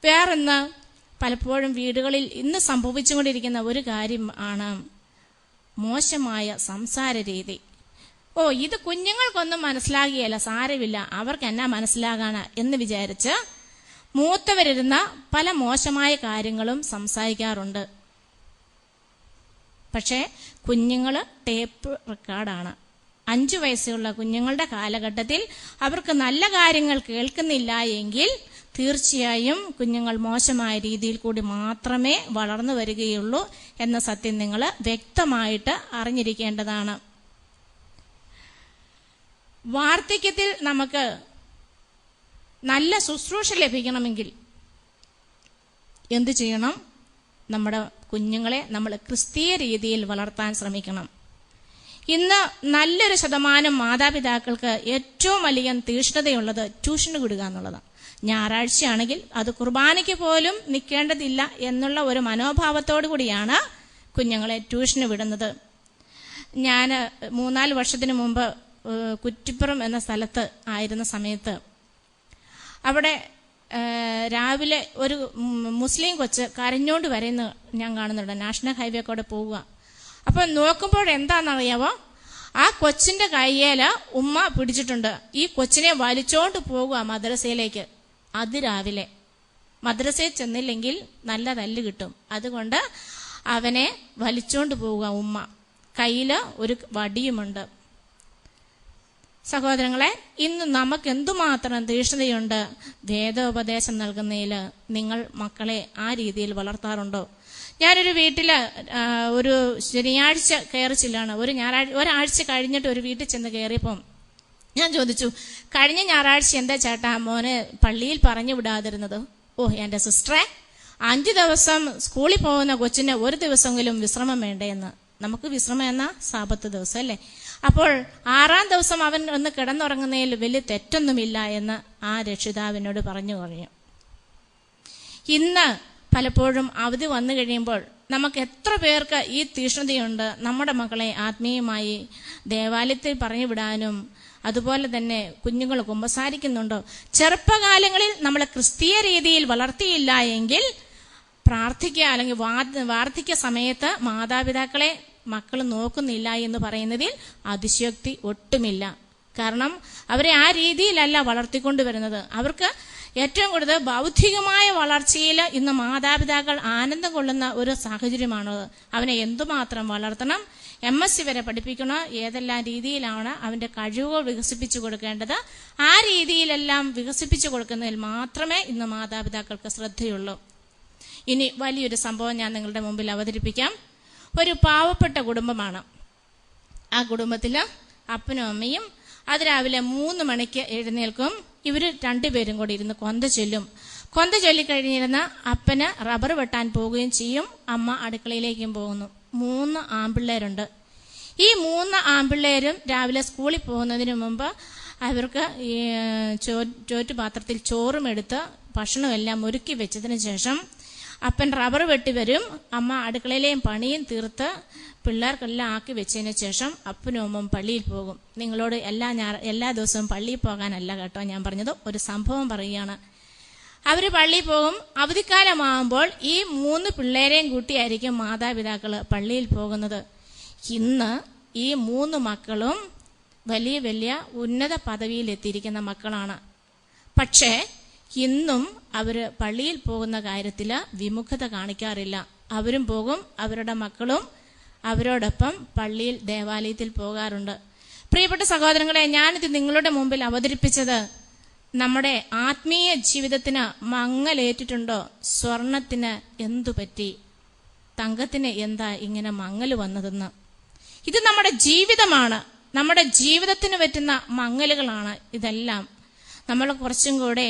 വേറൊന്ന്, പലപ്പോഴും വീടുകളിൽ ഇന്ന് സംഭവിച്ചുകൊണ്ടിരിക്കുന്ന ഒരു കാര്യം ആണ് മോശമായ സംസാര രീതി. ഇത് കുഞ്ഞുങ്ങൾക്കൊന്നും മനസ്സിലാകുകയല്ല, സാരമില്ല, അവർക്ക് എന്നാ മനസ്സിലാകാനാ എന്ന് വിചാരിച്ച് മൂത്തവരിരുന്ന പല മോശമായ കാര്യങ്ങളും സംസാരിക്കാറുണ്ട്. പക്ഷേ കുഞ്ഞുങ്ങൾ ടേപ്പ് റെക്കോർഡാണ്. 5 വയസ്സുള്ള കുഞ്ഞുങ്ങളുടെ കാലഘട്ടത്തിൽ അവർക്ക് നല്ല കാര്യങ്ങൾ കേൾക്കുന്നില്ല എങ്കിൽ തീർച്ചയായും കുഞ്ഞുങ്ങൾ മോശമായ രീതിയിൽ കൂടി മാത്രമേ വളർന്നു വരികയുള്ളൂ എന്ന സത്യം നിങ്ങൾ വ്യക്തമായിട്ട് അറിഞ്ഞിരിക്കേണ്ടതാണ്. വാർദ്ധക്യത്തിൽ നമുക്ക് നല്ല ശുശ്രൂഷ ലഭിക്കണമെങ്കിൽ എന്തു ചെയ്യണം? നമ്മുടെ കുഞ്ഞുങ്ങളെ നമ്മൾ ക്രിസ്തീയ രീതിയിൽ വളർത്താൻ ശ്രമിക്കണം. ഇന്ന് നല്ലൊരു ശതമാനം മാതാപിതാക്കൾക്ക് ഏറ്റവും വലിയ തീഷ്ണതയുള്ളത് ട്യൂഷന് വിടുക എന്നുള്ളതാണ്. ഞായറാഴ്ചയാണെങ്കിൽ അത് കുർബാനയ്ക്ക് പോലും നിൽക്കേണ്ടതില്ല എന്നുള്ള ഒരു മനോഭാവത്തോടു കൂടിയാണ് കുഞ്ഞുങ്ങളെ ട്യൂഷന് വിടുന്നത്. ഞാൻ 3-4 വർഷത്തിന് മുമ്പ് കുറ്റിപ്പുറം എന്ന സ്ഥലത്ത് ആയിരുന്ന സമയത്ത് അവിടെ രാവിലെ ഒരു മുസ്ലിം കൊച്ച് കരഞ്ഞോണ്ട് വരുന്ന ഞാൻ കാണുന്നുണ്ട്. നാഷണൽ ഹൈവേ കൂടെ പോവുക. അപ്പം നോക്കുമ്പോൾ എന്താണെന്നറിയാവോ, ആ കൊച്ചിന്റെ കയ്യേല് ഉമ്മ പിടിച്ചിട്ടുണ്ട്. ഈ കൊച്ചിനെ വലിച്ചോണ്ട് പോകുക മദ്രസയിലേക്ക്. അതിരാവിലെ മദ്രസയിൽ ചെന്നില്ലെങ്കിൽ നല്ല തല്ല് കിട്ടും. അതുകൊണ്ട് അവനെ വലിച്ചോണ്ട് പോവുക ഉമ്മ. കയ്യില് ഒരു വടിയുമുണ്ട്. സഹോദരങ്ങളെ, ഇന്ന് നമുക്ക് എന്തുമാത്രം തീഷ്ണതയുണ്ട് വേദോപദേശം നൽകുന്നതിൽ. നിങ്ങൾ മക്കളെ ആ രീതിയിൽ വളർത്താറുണ്ടോ? ഞാനൊരു വീട്ടില് ഒരു ശനിയാഴ്ച കയറി ചെല്ലാണ്. ഒരാഴ്ച കഴിഞ്ഞിട്ട് ഒരു വീട്ടിൽ ചെന്ന് കയറിയപ്പം ഞാൻ ചോദിച്ചു, കഴിഞ്ഞ ഞായറാഴ്ച എന്താ ചേട്ടാ മോനെ പള്ളിയിൽ പറഞ്ഞു വിടാതിരുന്നത്? ഓ എന്റെ സിസ്റ്ററെ, 5 ദിവസം സ്കൂളിൽ പോകുന്ന കൊച്ചിന് ഒരു ദിവസമെങ്കിലും വിശ്രമം വേണ്ടേന്ന്. നമുക്ക് വിശ്രമം എന്ന സാബത്ത് ദിവസം അല്ലേ? അപ്പോൾ 6-ാം ദിവസം അവൻ ഒന്ന് കിടന്നുറങ്ങുന്നതിൽ വലിയ തെറ്റൊന്നുമില്ല എന്ന് ആ രക്ഷിതാവിനോട് പറഞ്ഞു. ഇന്ന് പലപ്പോഴും അവധി വന്നു കഴിയുമ്പോൾ നമുക്ക് എത്ര പേർക്ക് ഈ തീഷ്ണതയുണ്ട് നമ്മുടെ മക്കളെ ആത്മീയമായി ദേവാലയത്തിൽ പറഞ്ഞു വിടാനും. അതുപോലെ തന്നെ കുഞ്ഞുങ്ങൾ കുമ്പസാരിക്കുന്നുണ്ടോ? ചെറുപ്പകാലങ്ങളിൽ നമ്മളെ ക്രിസ്തീയ രീതിയിൽ വളർത്തിയില്ല എങ്കിൽ പ്രാർത്ഥിക്കുക അല്ലെങ്കിൽ വാർദ്ധക്യ സമയത്ത് മാതാപിതാക്കളെ മക്കൾ നോക്കുന്നില്ല എന്ന് പറയുന്നതിൽ അതിശയോക്തി ഒട്ടുമില്ല. കാരണം അവരെ ആ രീതിയിലല്ല വളർത്തിക്കൊണ്ടുവരുന്നത്. അവർക്ക് ഏറ്റവും കൂടുതൽ ബൗദ്ധികമായ വളർച്ചയിൽ ഇന്ന് മാതാപിതാക്കൾ ആനന്ദം കൊള്ളുന്ന ഒരു സാഹചര്യമാണത്. അവനെ എന്തുമാത്രം വളർത്തണം, MSc വരെ പഠിപ്പിക്കണം, ഏതെല്ലാം രീതിയിലാണ് അവന്റെ കഴിവുകൾ വികസിപ്പിച്ചു കൊടുക്കേണ്ടത്, ആ രീതിയിലെല്ലാം വികസിപ്പിച്ചു കൊടുക്കുന്നതിൽ മാത്രമേ ഇന്ന് മാതാപിതാക്കൾക്ക് ശ്രദ്ധയുള്ളൂ. ഇനി വലിയൊരു സംഭവം ഞാൻ നിങ്ങളുടെ മുമ്പിൽ അവതരിപ്പിക്കാം. ഒരു പാവപ്പെട്ട കുടുംബമാണ്. ആ കുടുംബത്തില് അപ്പനും അമ്മയും അതിരാവിലെ 3 മണിക്ക് എഴുന്നേൽക്കും. ഇവര് 2 പേരും കൂടി ഇരുന്ന് കൊന്ത ചൊല്ലും. കൊന്ത ചൊല്ലിക്കഴിഞ്ഞിരുന്ന അപ്പന് റബ്ബർ വെട്ടാൻ പോവുകയും ചെയ്യും. അമ്മ അടുക്കളയിലേക്കും പോകുന്നു. 3 ആൺപിള്ളേരുണ്ട്. ഈ 3 ആൺപിള്ളേരും രാവിലെ സ്കൂളിൽ പോകുന്നതിന് മുമ്പ് അവർക്ക് ഈ ചോറ്റുപാത്രത്തിൽ ചോറും എടുത്ത് ഭക്ഷണമെല്ലാം ഒരുക്കി വെച്ചതിന് ശേഷം അപ്പൻ റബ്ബർ വെട്ടി വരും. അമ്മ അടുക്കളയിലെയും പണിയും തീർത്ത് പിള്ളേർക്കെല്ലാം ആക്കി വെച്ചതിന് ശേഷം അപ്പനും അമ്മയും പള്ളിയിൽ പോകും. നിങ്ങളോട് എല്ലാ ദിവസവും പള്ളിയിൽ പോകാനല്ല കേട്ടോ ഞാൻ പറഞ്ഞത്, ഒരു സംഭവം പറയുകയാണ്. അവര് പള്ളിയിൽ പോകും. അവധിക്കാലമാകുമ്പോൾ ഈ 3 പിള്ളേരെയും കൂട്ടിയായിരിക്കും മാതാപിതാക്കള് പള്ളിയിൽ പോകുന്നത്. ഇന്ന് ഈ 3 മക്കളും വലിയ വലിയ ഉന്നത പദവിയിൽ എത്തിയിരിക്കുന്ന മക്കളാണ്. പക്ഷേ ഇന്നും അവര് പള്ളിയിൽ പോകുന്ന കാര്യത്തില് വിമുഖത കാണിക്കാറില്ല. അവരും പോകും, അവരുടെ മക്കളും അവരോടൊപ്പം പള്ളിയിൽ ദേവാലയത്തിൽ പോകാറുണ്ട്. പ്രിയപ്പെട്ട സഹോദരങ്ങളെ, ഞാനിത് നിങ്ങളുടെ മുമ്പിൽ അവതരിപ്പിച്ചത് നമ്മുടെ ആത്മീയ ജീവിതത്തിന് മങ്ങലേറ്റിട്ടുണ്ടോ? സ്വർണത്തിന് എന്തു പറ്റി? തങ്കത്തിന് എന്താ ഇങ്ങനെ മങ്ങല് വന്നതെന്ന്? ഇത് നമ്മുടെ ജീവിതമാണ്. നമ്മുടെ ജീവിതത്തിന് പറ്റുന്ന മങ്ങലുകളാണ് ഇതെല്ലാം. നമ്മൾ കുറച്ചും കൂടെ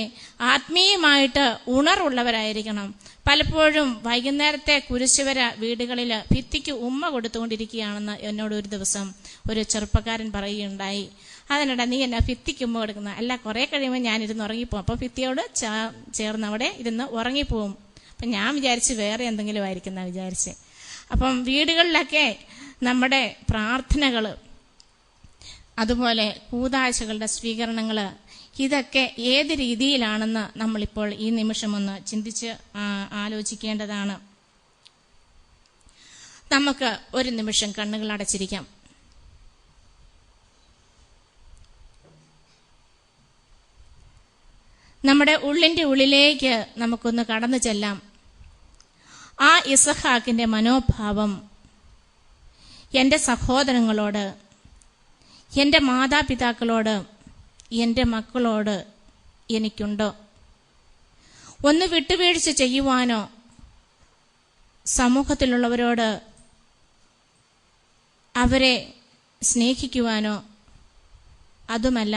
ആത്മീയമായിട്ട് ഉണർവുള്ളവരായിരിക്കണം. പലപ്പോഴും വൈകുന്നേരത്തെ കുരിശുവര വീടുകളിൽ ഭിത്തിക്ക് ഉമ്മ കൊടുത്തുകൊണ്ടിരിക്കുകയാണെന്ന് എന്നോട് ഒരു ദിവസം ഒരു ചെറുപ്പക്കാരൻ പറയുകയുണ്ടായി. അതിനിടെ നീ എന്നാ ഭിത്തിക്ക് ഉമ്മ കൊടുക്കുന്ന? അല്ല, കുറെ കഴിയുമ്പോൾ ഞാനിരുന്ന് ഉറങ്ങിപ്പോവും. അപ്പോൾ ഭിത്തിയോട് ചേർന്ന് അവിടെ ഇരുന്ന് ഉറങ്ങിപ്പോവും. അപ്പം ഞാൻ വിചാരിച്ച് വേറെ എന്തെങ്കിലും ആയിരിക്കുന്ന വിചാരിച്ച്. അപ്പം വീടുകളിലൊക്കെ നമ്മുടെ പ്രാർത്ഥനകൾ, അതുപോലെ കൂതാശകളുടെ സ്വീകരണങ്ങൾ, ഇതൊക്കെ ഏത് രീതിയിലാണെന്ന് നമ്മളിപ്പോൾ ഈ നിമിഷം ഒന്ന് ചിന്തിച്ച് ആലോചിക്കേണ്ടതാണ്. നമുക്ക് ഒരു നിമിഷം കണ്ണുകൾ അടച്ചിരിക്കാം. നമ്മുടെ ഉള്ളിന്റെ ഉള്ളിലേക്ക് നമുക്കൊന്ന് കടന്നു ചെല്ലാം. ആ ഇസഹാക്കിന്റെ മനോഭാവം എൻ്റെ സഹോദരങ്ങളോട്, എൻ്റെ മാതാപിതാക്കളോട്, എൻ്റെ മക്കളോട് എനിക്കുണ്ടോ? ഒന്ന് വിട്ടുവീഴ്ച ചെയ്യുവാനോ സമൂഹത്തിലുള്ളവരോട് അവരെ സ്നേഹിക്കുവാനോ അതുമല്ല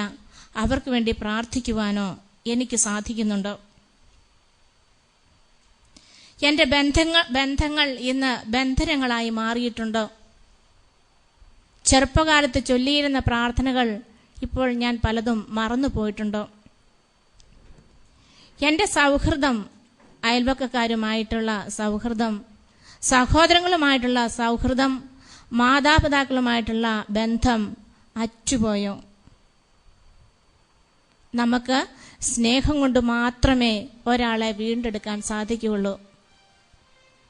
അവർക്ക് വേണ്ടി പ്രാർത്ഥിക്കുവാനോ എനിക്ക് സാധിക്കുന്നുണ്ടോ? എൻ്റെ ബന്ധങ്ങൾ ഇന്ന് ബന്ധനങ്ങളായി മാറിയിട്ടുണ്ടോ? ചെറുപ്പകാലത്ത് ചൊല്ലിയിരുന്ന പ്രാർത്ഥനകൾ ഇപ്പോൾ ഞാൻ പലതും മറന്നു പോയിട്ടുണ്ടോ? എൻ്റെ സൗഹൃദം, അയൽവക്കക്കാരുമായിട്ടുള്ള സൗഹൃദം, സഹോദരങ്ങളുമായിട്ടുള്ള സൗഹൃദം, മാതാപിതാക്കളുമായിട്ടുള്ള ബന്ധം അറ്റുപോയോ? നമുക്ക് സ്നേഹം കൊണ്ട് മാത്രമേ ഒരാളെ വീണ്ടെടുക്കാൻ സാധിക്കുകയുള്ളൂ.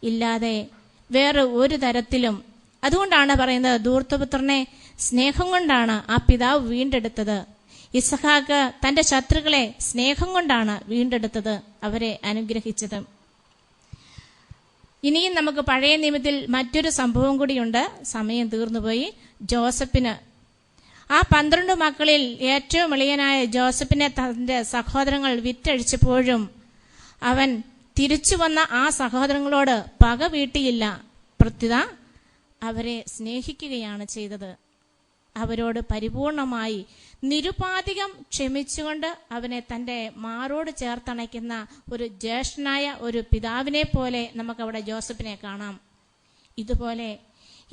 ഇല്ലാതെ വേറെ ഒരു തരത്തിലും അതുകൊണ്ടാണ് പറയുന്നത്, ധൂർത്തപുത്രനെ സ്നേഹം കൊണ്ടാണ് ആ പിതാവ് വീണ്ടെടുത്തത്. ഇസഹാക്ക് തന്റെ ശത്രുക്കളെ സ്നേഹം കൊണ്ടാണ് വീണ്ടെടുത്തത്, അവരെ അനുഗ്രഹിച്ചത്. ഇനിയും നമുക്ക് പഴയ നിയമത്തിൽ മറ്റൊരു സംഭവം കൂടിയുണ്ട്. സമയം തീർന്നുപോയി. ജോസഫിന്, ആ 12 മക്കളിൽ ഏറ്റവും ഇളയനായ ജോസഫിനെ തന്റെ സഹോദരങ്ങൾ വിറ്റഴിച്ചപ്പോഴും അവൻ തിരിച്ചു വന്ന ആ സഹോദരങ്ങളോട് പക വീട്ടിയില്ല. പ്രത്യുത അവരെ സ്നേഹിക്കുകയാണ് ചെയ്തത്. അവരോട് പരിപൂർണമായി നിരുപാധികം ക്ഷമിച്ചുകൊണ്ട് അവനെ തന്റെ മാറോട് ചേർത്തണയ്ക്കുന്ന ഒരു ജ്യേഷ്ഠനായ ഒരു പിതാവിനെ പോലെ നമുക്കവിടെ ജോസഫിനെ കാണാം. ഇതുപോലെ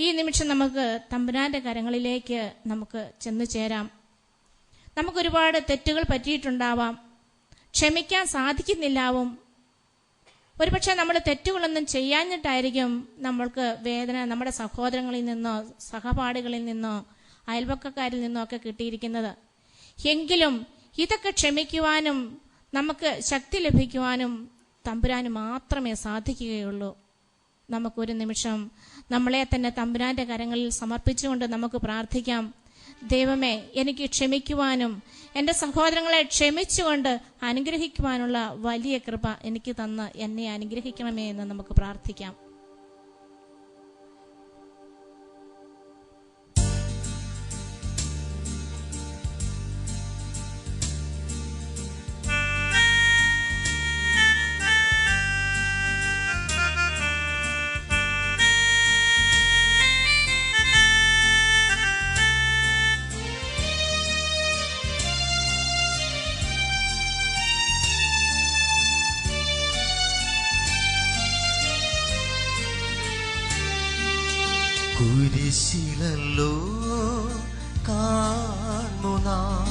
ഈ നിമിഷം നമുക്ക് തമ്പുരാന്റെ കരങ്ങളിലേക്ക് നമുക്ക് ചെന്നു ചേരാം. നമുക്കൊരുപാട് തെറ്റുകൾ പറ്റിയിട്ടുണ്ടാവാം, ക്ഷമിക്കാൻ സാധിക്കുന്നില്ലാവും. ഒരുപക്ഷെ നമ്മൾ തെറ്റുകളൊന്നും ചെയ്യാഞ്ഞിട്ടായിരിക്കും നമ്മൾക്ക് വേദന നമ്മുടെ സഹോദരങ്ങളിൽ നിന്നോ സഹപാഠികളിൽ നിന്നോ അയൽപക്കക്കാരിൽ നിന്നോ ഒക്കെ കിട്ടിയിരിക്കുന്നത്. എങ്കിലും ഇതൊക്കെ ക്ഷമിക്കുവാനും നമുക്ക് ശക്തി ലഭിക്കുവാനും തമ്പുരാന് മാത്രമേ സാധിക്കുകയുള്ളൂ. നമുക്കൊരു നിമിഷം നമ്മളെ തന്നെ തമ്പുരാന്റെ കരങ്ങളിൽ സമർപ്പിച്ചുകൊണ്ട് നമുക്ക് പ്രാർത്ഥിക്കാം. ദൈവമേ, എനിക്ക് ക്ഷമിക്കുവാനും എൻ്റെ സഹോദരങ്ങളെ ക്ഷമിച്ചുകൊണ്ട് അനുഗ്രഹിക്കുവാനുള്ള വലിയ കൃപ എനിക്ക് തന്ന് എന്നെ അനുഗ്രഹിക്കണമേ എന്ന് നമുക്ക് പ്രാർത്ഥിക്കാം. കുരിശിലല്ലോ കാണുന്നു നാം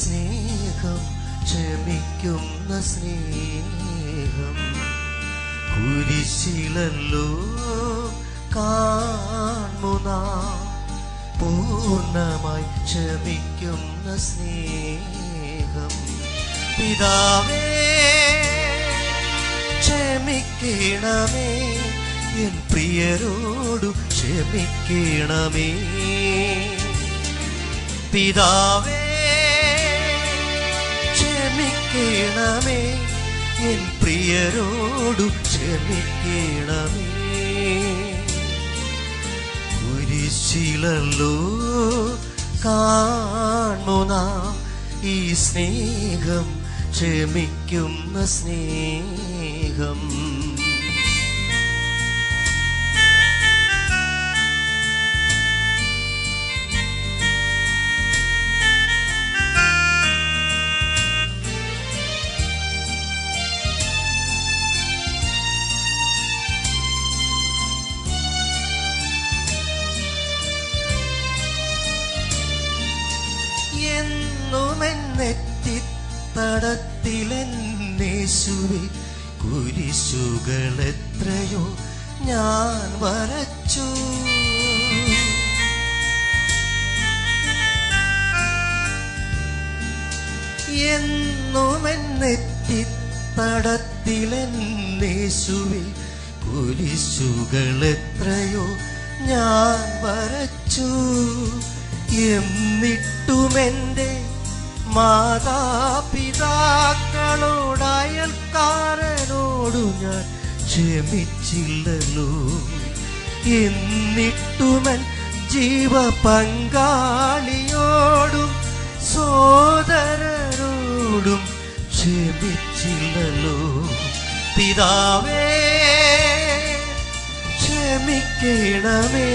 സ്നേഹം, ക്ഷമിക്കുന്ന സ്നേഹം. കുരിശിലല്ലോ കാണുന്നു നാം പൂർണ്ണമായി ക്ഷമിക്കുന്ന സ്നേഹം. പിതാവേ ക്ഷമിക്കണമേ, എൻ പ്രിയരോടു ക്ഷമിക്കണമേ. പിതാവേ ക്ഷമിക്കണമേ, എൻ പ്രിയരോടു ക്ഷമിക്കണമേ. കുരിശിലല്ലോ കാണുന്നു നാം ഈ സ്നേഹം, ക്ഷമിക്കുന്ന സ്നേഹം. എന്നുമെന്നെത്തിത്തടത്തിലെന്നേശുവേ കുരിശുകളെത്രയോ ഞാൻ വരച്ചു. എന്നുമെന്നെത്തിത്തടത്തിലെന്നേശുവേ കുരിശുകളെത്രയോ ഞാൻ വരച്ചു. എന്നിട്ടുമെൻ്റെ മാതാപിതാക്കളോട് അയൽക്കാരനോടു ഞാൻ ക്ഷമിച്ചില്ലല്ലോ. എന്നിട്ടുമൻ ജീവ പങ്കാളിയോടും സോദരരോടും ക്ഷമിച്ചില്ലല്ലോ. പിതാവേ ക്ഷമിക്കണമേ,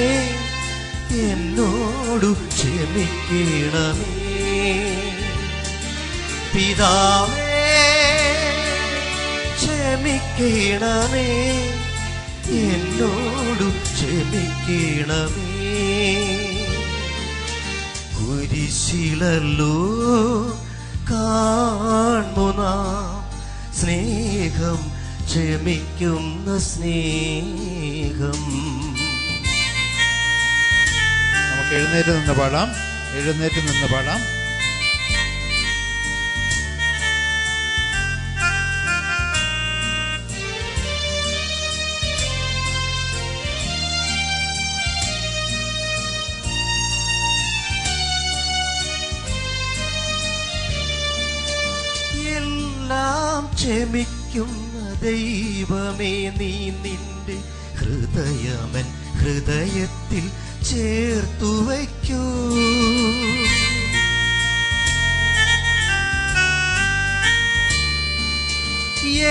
എന്നോടു ക്ഷമിക്കണമേ. പിതാവേ ക്ഷമിക്കണമേ, എന്നോടു ക്ഷമിക്കണമേ. കുരിശിലല്ലോ കാണുന്നു നാം സ്നേഹം, ക്ഷമിക്കുന്ന സ്നേഹം. നമുക്ക് എഴുന്നേറ്റ് നിന്ന് പാടാം. എഴുന്നേറ്റ് നിന്ന് പാടാം. ക്ഷമിക്കുന്ന ദൈവമേ നീ നിന്റെ ഹൃദയമൻ ഹൃദയത്തിൽ ചേർത്തു വയ്ക്കൂ.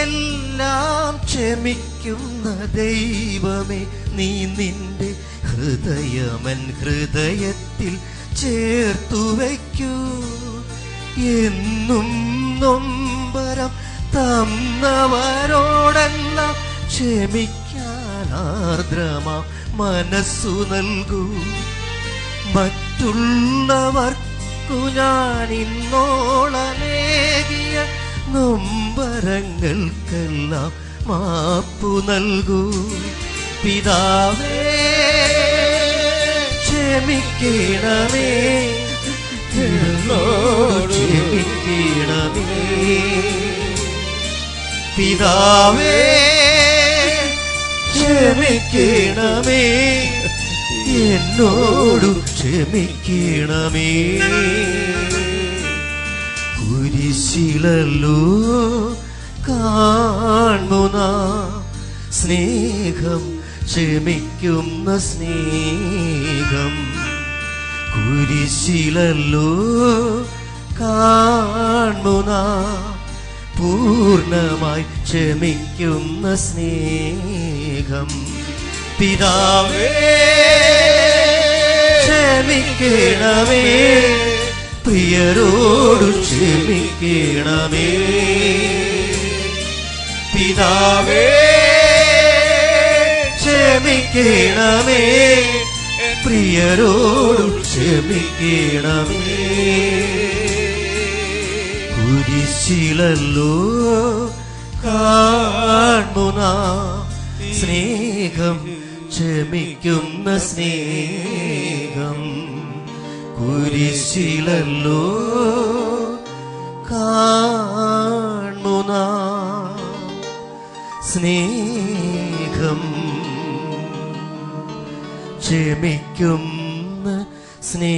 എല്ലാം ക്ഷമിക്കുന്ന ദൈവമേ നീ നിന്റെ ഹൃദയമൻ ഹൃദയത്തിൽ ചേർത്തു വയ്ക്കൂ. എന്നും നൊമ്പരം തന്നവരോടെല്ലാം ക്ഷമിക്കാൻ ആർദ്രമാം മനസ്സു നൽകൂ. മറ്റുള്ളവർക്കു ഞാൻ ഇന്നോളമേകിയ നൊമ്പരങ്ങൾക്കെല്ലാം മാപ്പു നൽകൂ. പിതാവേ ക്ഷമിക്കണമേ, എന്നോട് ക്ഷമിക്കണമേ. പിതാവേ ക്ഷമിക്കണമേ, എന്നോട് ക്ഷമിക്കണമേ. കുരിശിലല്ലോ കാണുന്ന സ്നേഹം, ക്ഷമിക്കുന്ന സ്നേഹം. കുരിശിലല്ലോ കാണുന്ന പൂർണ്ണമായി ക്ഷമിക്കുന്ന സ്നേഹം. പിതാവേ ക്ഷമിക്കണമേ, പ്രിയരോട് ക്ഷമിക്കണമേ. പിതാവേ ക്ഷമിക്കണമേ, പ്രിയരോട് ക്ഷമിക്കണമേ. കുരിശിലല്ലോ കാണുന്ന സ്നേഹം, ക്ഷമിക്കുന്ന സ്നേഹം. കുരിശിലല്ലോ കാണുന്ന സ്നേഹം, ക്ഷമിക്കുന്ന സ്നേഹം.